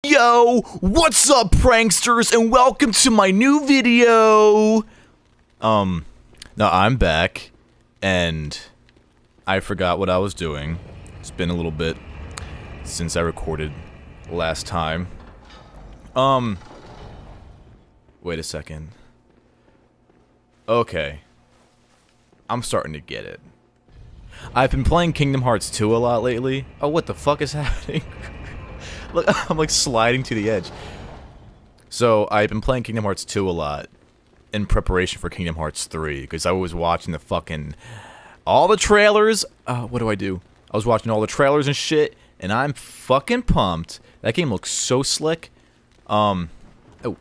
Yo, what's up, pranksters, and welcome to my new video! Now I'm back, and I forgot what I was doing. It's been a little bit since I recorded last time. Wait a second. Okay. I'm starting to get it. I've been playing Kingdom Hearts 2 a lot lately. Oh, what the fuck is happening? Look, I'm like sliding to the edge. So, I've been playing Kingdom Hearts 2 a lot in preparation for Kingdom Hearts 3, because I was watching the fucking... all the trailers! What do? I was watching all the trailers and shit, and I'm fucking pumped. That game looks so slick. Oh,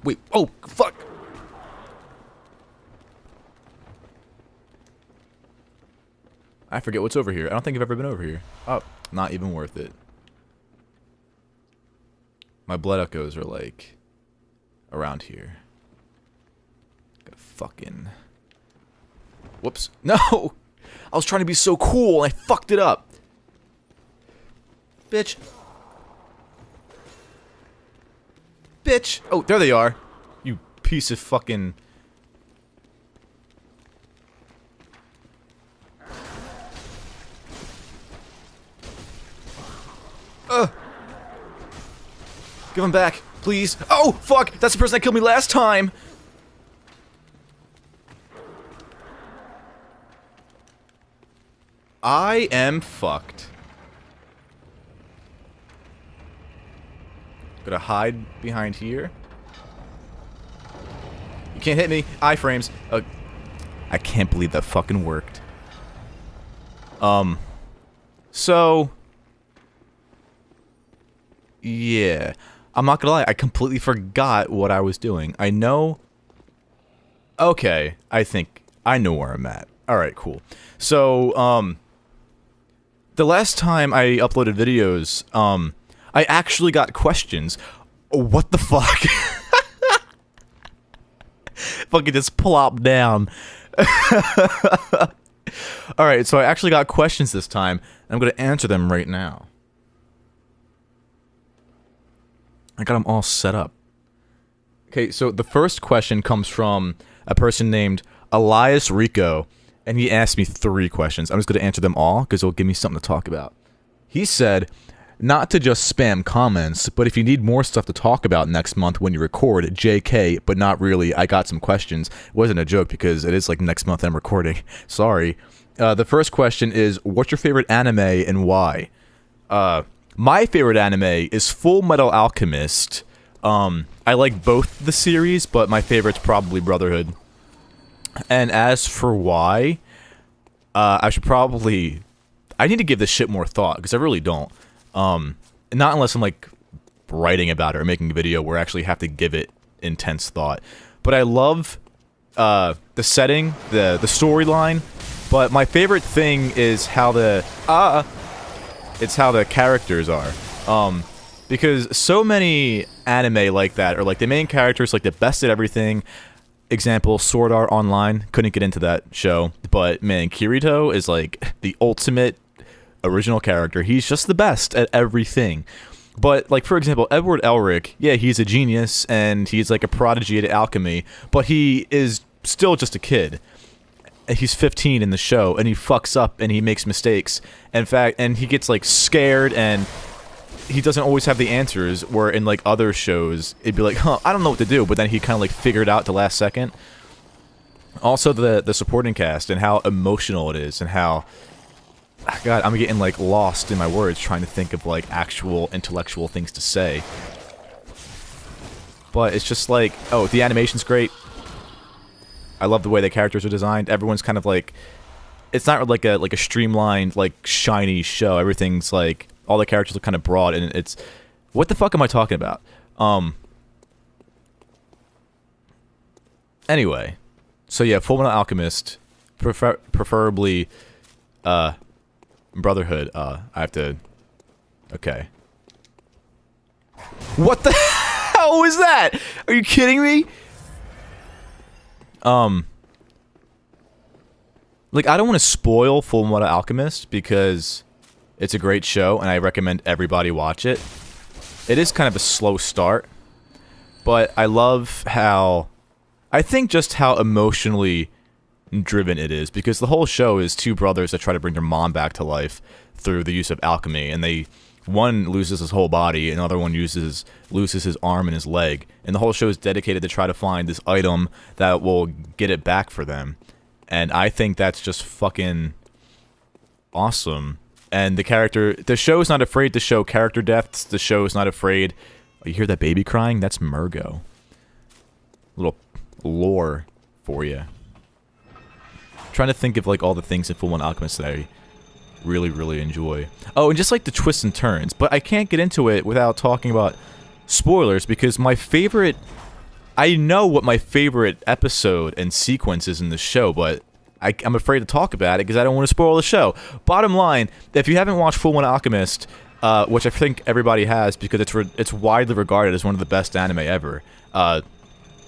wait, oh, fuck! I forget what's over here. I don't think I've ever been over here. Oh, not even worth it. My blood echoes are, like, around here. Gotta fucking... Whoops. No! I was trying to be so cool, and I fucked it up. Bitch. Bitch! Oh, there they are. You piece of fucking... Give him back, please. Oh, fuck! That's the person that killed me last time! I am fucked. Gotta hide behind here. You can't hit me. Iframes. I can't believe that fucking worked. So... yeah. I'm not gonna lie, I completely forgot what I was doing. I know... okay, I think I know where I'm at. Alright, cool. So, the last time I uploaded videos, I actually got questions. What the fuck? Fucking just plop down. Alright, so I actually got questions this time, and I'm gonna answer them right now. I got them all set up. Okay, so the first question comes from a person named Elias Rico, and he asked me 3 questions. I'm just going to answer them all, because it'll give me something to talk about. He said, not to just spam comments, but if you need more stuff to talk about next month when you record, JK, but not really, I got some questions. It wasn't a joke, because it is like next month I'm recording. Sorry. The first question is, what's your favorite anime and why? My favorite anime is Full Metal Alchemist. I like both the series, but my favorite's probably Brotherhood. And as for why, I should probably... I need to give this shit more thought, because I really don't. Not unless I'm, like, writing about it or making a video where I actually have to give it intense thought. But I love the setting, the storyline, but my favorite thing is how the... it's how the characters are. Because so many anime like that are like the main characters like the best at everything. Example, Sword Art Online. Couldn't get into that show. But man, Kirito is like the ultimate original character. He's just the best at everything. But like, for example, Edward Elric, yeah, he's a genius and he's like a prodigy at alchemy, but he is still just a kid. He's 15 in the show, and he fucks up, and he makes mistakes. In fact, and he gets, like, scared, and he doesn't always have the answers, where in, like, other shows, it'd be like, huh, I don't know what to do, but then he kind of, like, figured it out the last second. Also, the supporting cast, and how emotional it is, and how... God, I'm getting, like, lost in my words, trying to think of, like, actual intellectual things to say. But it's just like, oh, the animation's great. I love the way the characters are designed. Everyone's kind of like... it's not like a streamlined, like, shiny show. Everything's like... all the characters look kind of broad, and it's... what the fuck am I talking about? Anyway. So yeah, Fullmetal Alchemist. Preferably... Brotherhood. I have to... okay. What the hell was that? Are you kidding me? Like, I don't want to spoil Fullmetal Alchemist because it's a great show and I recommend everybody watch it. It is kind of a slow start, but I love how... I think just how emotionally driven it is, because the whole show is two brothers that try to bring their mom back to life through the use of alchemy, and one loses his whole body, and the other one loses his arm and his leg, and the whole show is dedicated to try to find this item that will get it back for them, and I think that's just fucking awesome. And the show is not afraid to show character depths. The show is not afraid. Oh, you hear that baby crying? That's Murgo. Little lore for you. Trying to think of like all the things in Fullmetal Alchemist that I really, really enjoy. Oh, and just like the twists and turns. But I can't get into it without talking about spoilers, because my favorite... I know what my favorite episode and sequence is in the show, but I'm afraid to talk about it because I don't want to spoil the show. Bottom line, if you haven't watched Fullmetal Alchemist, which I think everybody has because it's widely regarded as one of the best anime ever,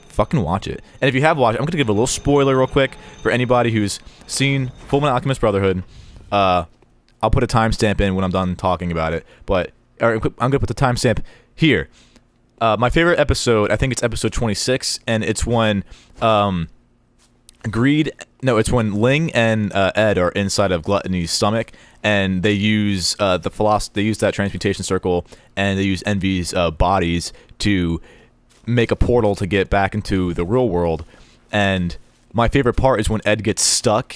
fucking watch it. And if you have watched it, I'm going to give a little spoiler real quick for anybody who's seen Fullmetal Alchemist Brotherhood. I'll put a timestamp in when I'm done talking about it, but I'm going to put the timestamp here. My favorite episode, I think it's episode 26, and it's when it's when Ling and Ed are inside of Gluttony's stomach, and they use that transmutation circle, and they use Envy's bodies to make a portal to get back into the real world. And my favorite part is when Ed gets stuck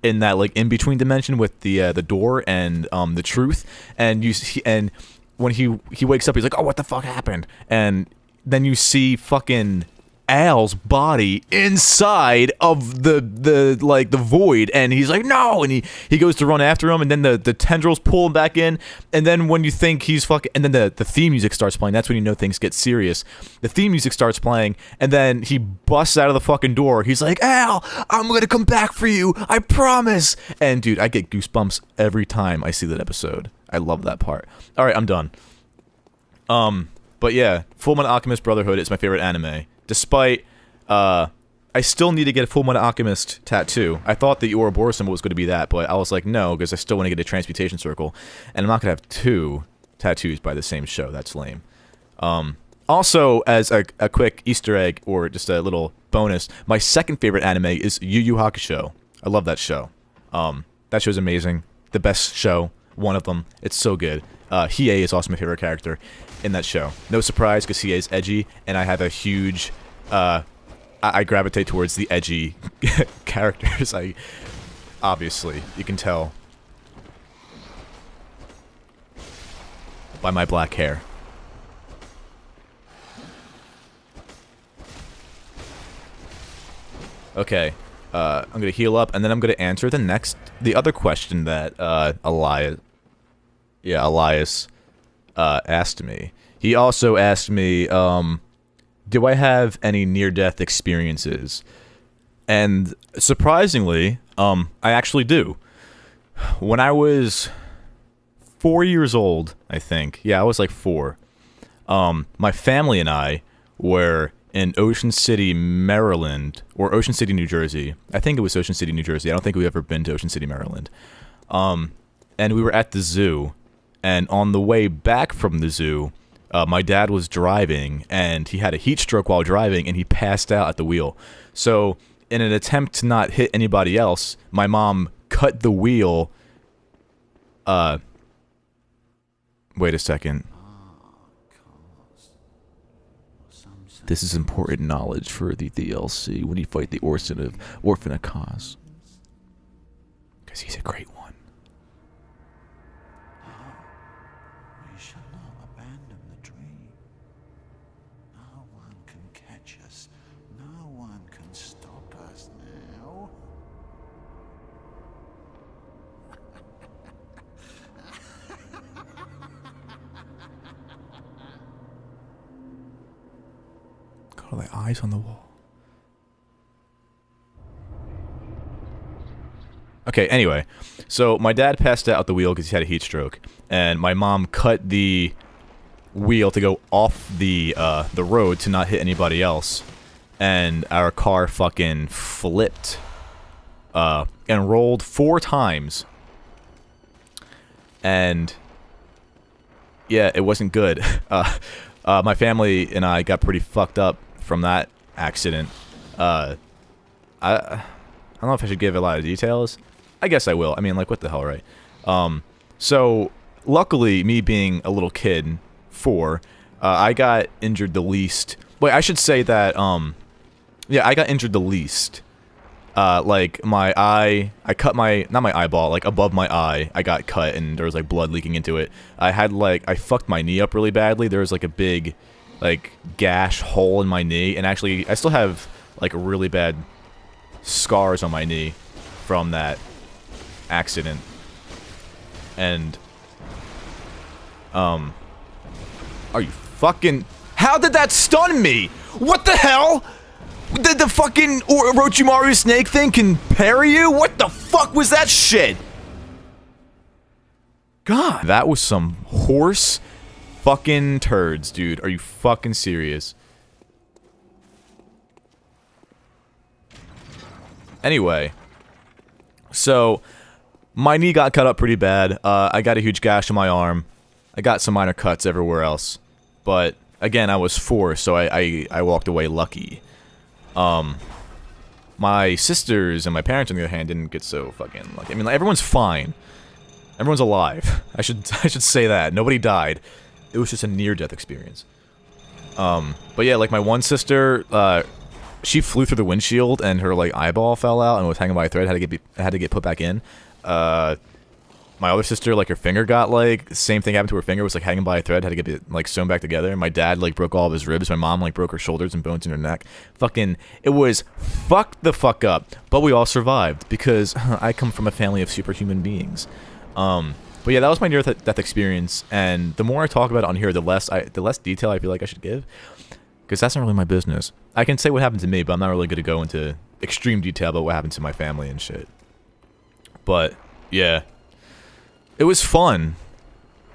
in that like in between dimension with the door and the truth, and when he wakes up, he's like, oh, what the fuck happened? And then you see fucking Al's body inside of the void, and he's like, no, and he goes to run after him, and then the tendrils pull him back in, and then when you think he's fucking, and then the theme music starts playing. That's when you know things get serious. The theme music starts playing, and then he busts out of the fucking door. He's like, Al, I'm gonna come back for you, I promise. And dude, I get goosebumps every time I see that episode. I love that part. All right, I'm done. But yeah, Fullmetal Alchemist Brotherhood is my favorite anime. Despite, I still need to get a Fullmetal Alchemist tattoo. I thought the Ouroboros symbol was going to be that, but I was like, no, because I still want to get a transmutation circle, and I'm not going to have two tattoos by the same show. That's lame. Also, as a quick Easter egg, or just a little bonus, my second favorite anime is Yu Yu Hakusho. I love that show. That show's amazing. The best show. One of them. It's so good. Hiei is also my favorite character in that show. No surprise, because Hiei is edgy, and I have a huge... I gravitate towards the edgy characters. Obviously, you can tell by my black hair. Okay, I'm gonna heal up, and then I'm gonna answer the other question that Elias asked me. He also asked me, do I have any near-death experiences? And surprisingly, I actually do. When I was 4 years old, I think. Yeah, I was like 4. My family and I were in Ocean City, Maryland, or Ocean City, New Jersey. I think it was Ocean City, New Jersey. I don't think we've ever been to Ocean City, Maryland. And we were at the zoo, and on the way back from the zoo, my dad was driving, and he had a heat stroke while driving, and he passed out at the wheel. So, in an attempt to not hit anybody else, my mom cut the wheel. Wait a second. This is important knowledge for the DLC when you fight the Orphan of Kos. Because he's a great one. We shall not abandon the dream. No one can catch us. No one can stop us now. Got all the eyes on the wall. Okay, anyway, so my dad passed out at the wheel because he had a heat stroke, and my mom cut the wheel to go off the road to not hit anybody else, and our car fucking flipped, and rolled 4 times, and yeah, it wasn't good. My family and I got pretty fucked up from that accident. I don't know if I should give a lot of details. I guess I will. I mean, like, what the hell, right? So, luckily, me being a little kid, 4, I got injured the least. Wait, I should say that, yeah, I got injured the least. Like, my eye, I cut my, not my eyeball, like, above my eye, I got cut, and there was, like, blood leaking into it. I had, like, I fucked my knee up really badly. There was, like, a big, like, gash hole in my knee, and actually, I still have, like, really bad scars on my knee from that accident. And, are you fucking... How did that stun me? What the hell? Did the fucking Orochimaru snake thing can parry you? What the fuck was that shit? God, that was some horse fucking turds, dude. Are you fucking serious? Anyway, so my knee got cut up pretty bad. I got a huge gash on my arm. I got some minor cuts everywhere else. But again, I was 4, so I walked away lucky. My sisters and my parents, on the other hand, didn't get so fucking lucky. I mean, like, everyone's fine. Everyone's alive. I should say that. Nobody died. It was just a near-death experience. But yeah, like, my one sister, she flew through the windshield and her, like, eyeball fell out and was hanging by a thread. Had to get put back in. My other sister, like, her finger got, like, same thing happened to her finger, was, like, hanging by a thread, had to get it, like, sewn back together. My dad, like, broke all of his ribs. My mom, like, broke her shoulders and bones in her neck. Fucking, it was fucked the fuck up. But we all survived, because I come from a family of superhuman beings. But yeah, that was my near-death experience, and the more I talk about it on here, the less detail I feel like I should give. Because that's not really my business. I can say what happened to me, but I'm not really going to go into extreme detail about what happened to my family and shit. But, yeah. It was fun,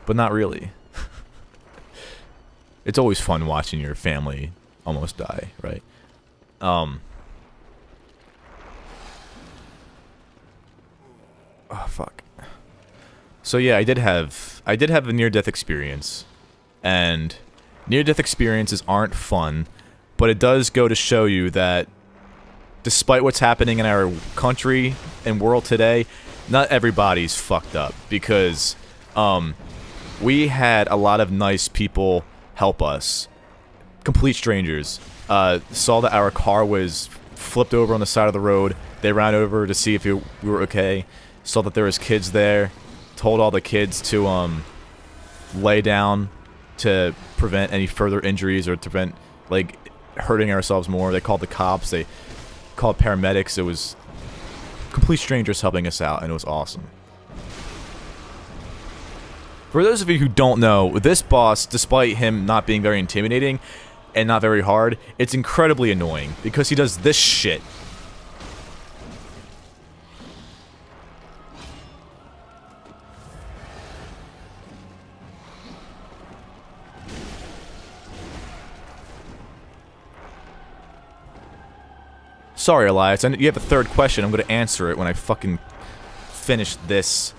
but not really. It's always fun watching your family almost die, right? Oh, fuck. So yeah, I did have a near-death experience, and near-death experiences aren't fun, but it does go to show you that despite what's happening in our country and world today, not everybody's fucked up, because we had a lot of nice people help us. Complete strangers. Saw that our car was flipped over on the side of the road. They ran over to see if we were okay. Saw that there was kids there. Told all the kids to lay down to prevent any further injuries or to prevent, like, hurting ourselves more. They called the cops. They called paramedics. It was complete strangers helping us out, and it was awesome. For those of you who don't know, this boss, despite him not being very intimidating and not very hard, it's incredibly annoying because he does this shit. Sorry, Elias, and you have a third question. I'm going to answer it when I fucking finish this.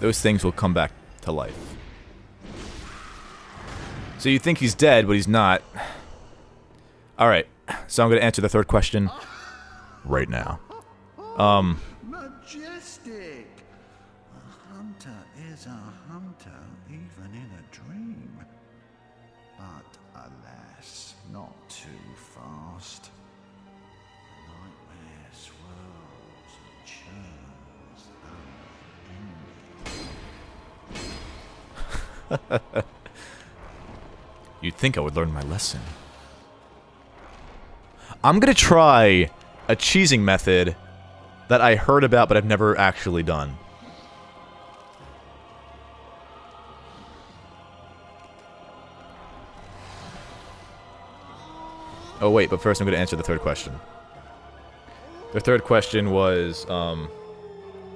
Those things will come back to life. So you think he's dead, but he's not. Alright, so I'm going to answer the third question right now. Majestic! A hunter is a hunter, even in a dream. But alas, not too fast. The nightmare swirls and churns unending. You'd think I would learn my lesson. I'm gonna try a cheesing method that I heard about but I've never actually done. Oh wait, but first I'm gonna answer the third question. The third question was,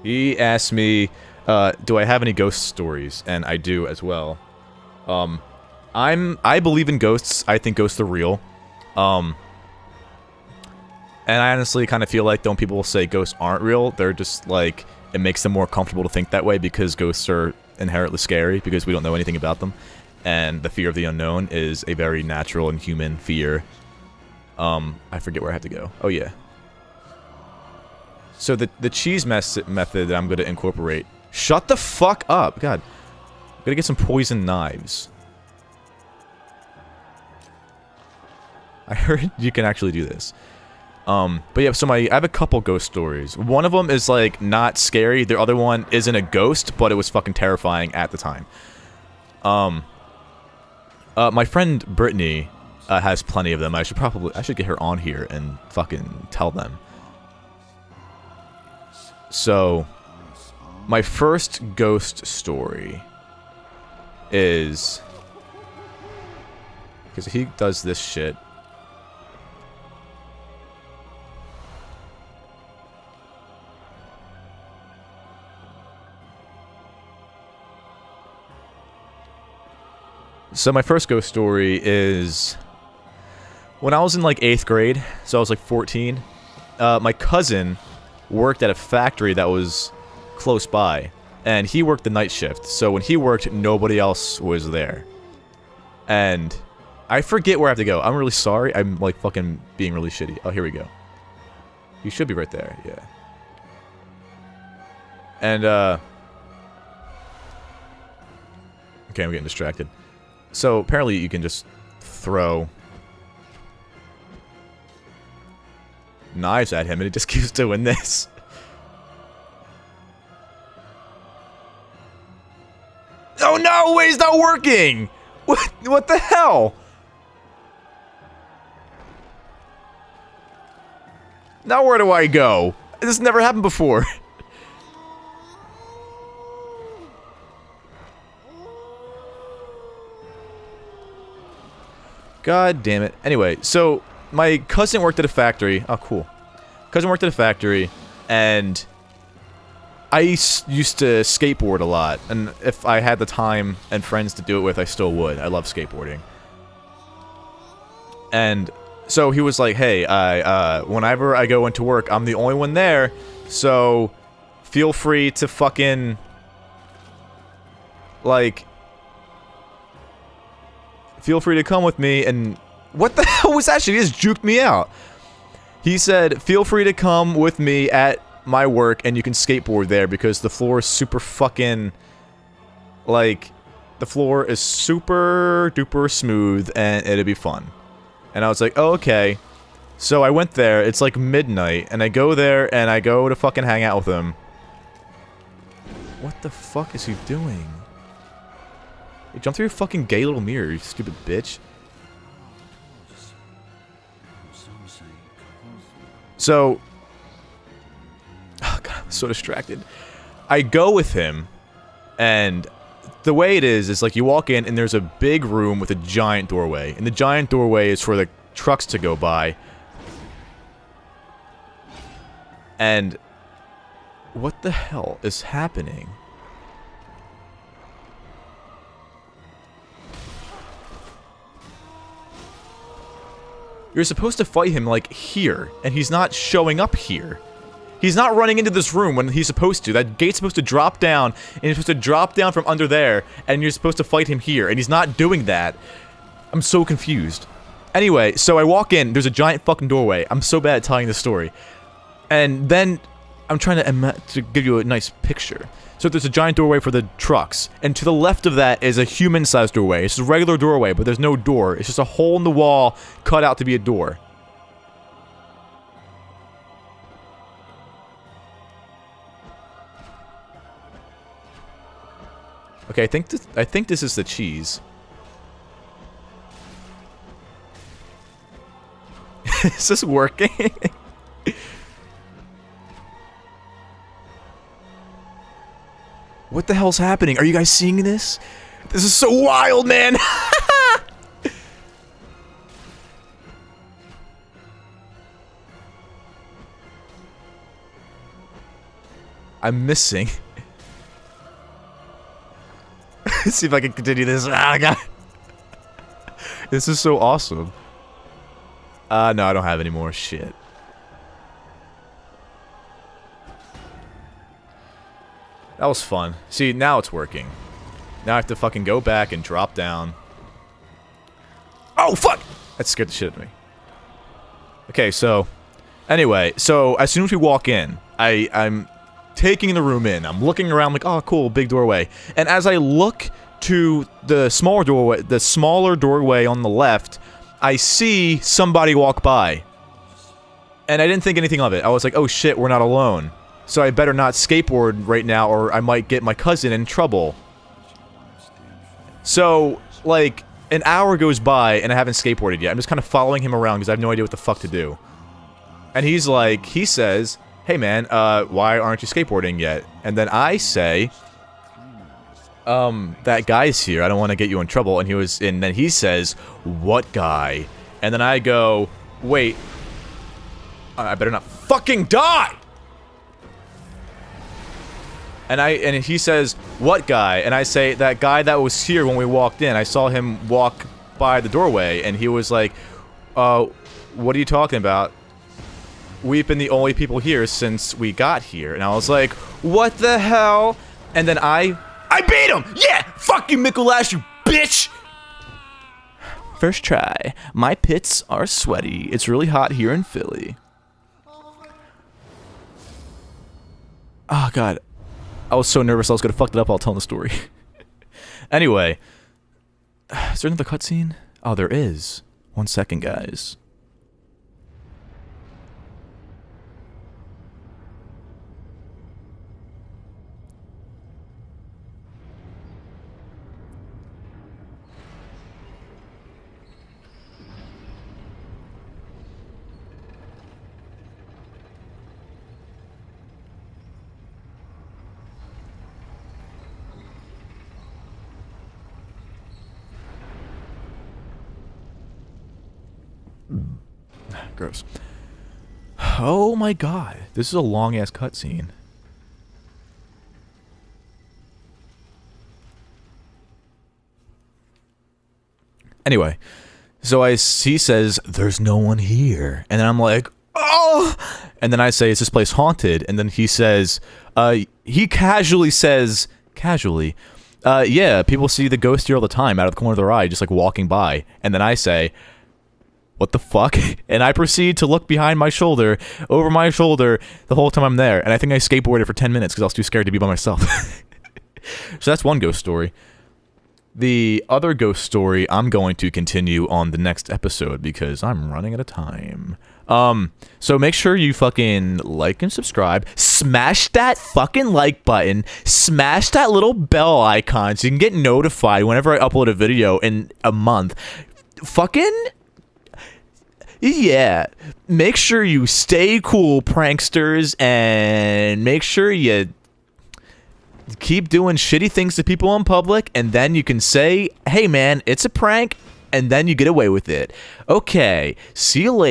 he asked me, do I have any ghost stories? And I do as well. I believe in ghosts. I think ghosts are real. And I honestly kind of feel like don't people say ghosts aren't real? They're just like, it makes them more comfortable to think that way because ghosts are inherently scary because we don't know anything about them. And the fear of the unknown is a very natural and human fear. I forget where I have to go. Oh yeah. So the cheese method that I'm going to incorporate. Shut the fuck up. God. I'm going to get some poison knives. I heard you can actually do this. But yeah, so I have a couple ghost stories. One of them is like not scary. The other one isn't a ghost, but it was fucking terrifying at the time. My friend Brittany has plenty of them. I should get her on here and fucking tell them. So, my first ghost story is because he does this shit. So my first ghost story is when I was in like 8th grade, so I was like 14, my cousin worked at a factory that was close by, and he worked the night shift, so when he worked, nobody else was there. And I forget where I have to go. I'm really sorry. I'm like fucking being really shitty. Oh, here we go. You should be right there, yeah. And, okay, I'm getting distracted. So, apparently you can just throw knives at him, and he just keeps doing this. Oh no! Wait, it's not working! What the hell? Now where do I go? This never happened before. God damn it. Anyway, so my cousin worked at a factory. Oh, cool. Cousin worked at a factory, and I used to skateboard a lot. And if I had the time and friends to do it with, I still would. I love skateboarding. And so he was like, hey, whenever I go into work, I'm the only one there, so feel free to fucking, like, feel free to come with me. And what the hell was that shit? He just juked me out. He said, feel free to come with me at my work and you can skateboard there because the floor is super fucking, like, the floor is super duper smooth and it'll be fun. And I was like, oh, okay. So I went there, it's like midnight, and I go there and I go to fucking hang out with him. What the fuck is he doing? Hey, jump through your fucking gay little mirror, you stupid bitch. So, oh god, I'm so distracted. I go with him, and the way it is like you walk in and there's a big room with a giant doorway, and the giant doorway is for the trucks to go by. And what the hell is happening? You're supposed to fight him, like, here, and he's not showing up here. He's not running into this room when he's supposed to. That gate's supposed to drop down, and he's supposed to drop down from under there, and you're supposed to fight him here, and he's not doing that. I'm so confused. Anyway, so I walk in, there's a giant fucking doorway. I'm so bad at telling this story. And then, I'm trying to give you a nice picture. So there's a giant doorway for the trucks, and to the left of that is a human-sized doorway. It's a regular doorway, but there's no door. It's just a hole in the wall cut out to be a door. Okay, I think this is the cheese. Is this working? What the hell's happening? Are you guys seeing this? This is so wild, man! I'm missing. see if I can continue this. Ah, God. This is so awesome. No, I don't have any more. Shit. That was fun. See, now it's working. Now I have to fucking go back and drop down. Oh, fuck! That scared the shit out of me. Okay, so... Anyway, so as soon as we walk in, I'm taking the room in. I'm looking around like, oh, cool, big doorway. And as I look to the smaller doorway on the left, I see somebody walk by. And I didn't think anything of it. I was like, oh shit, we're not alone. So I better not skateboard right now or I might get my cousin in trouble. So, like, an hour goes by and I haven't skateboarded yet. I'm just kind of following him around because I have no idea what the fuck to do. And he's like, he says, hey man, why aren't you skateboarding yet? And then I say, that guy's here, I don't want to get you in trouble. And then he says, what guy? And then I go, wait, I better not fucking die! And he says, what guy? And I say, that guy that was here when we walked in. I saw him walk by the doorway, and he was like, what are you talking about? We've been the only people here since we got here. And I was like, what the hell? And then I beat him! Yeah! Fuck you, Mikulash, you bitch! First try. My pits are sweaty. It's really hot here in Philly. Oh, God. I was so nervous I was gonna fuck it up while telling the story. Anyway. Is there another cutscene? Oh, there is. 1 second, guys. Gross. Oh my god. This is a long-ass cutscene. Anyway. So he says, there's no one here. And then I'm like, oh! And then I say, is this place haunted? And then he says, he casually says, yeah, people see the ghost here all the time out of the corner of their eye, just like walking by. And then I say, what the fuck? And I proceed to look behind my shoulder, over my shoulder, the whole time I'm there. And I think I skateboarded for 10 minutes because I was too scared to be by myself. So that's one ghost story. The other ghost story I'm going to continue on the next episode because I'm running out of time. So make sure you fucking like and subscribe. Smash that fucking like button. Smash that little bell icon so you can get notified whenever I upload a video in a month. Fucking... yeah, make sure you stay cool, pranksters, and make sure you keep doing shitty things to people in public, and then you can say, hey man, it's a prank, and then you get away with it. Okay, see you later.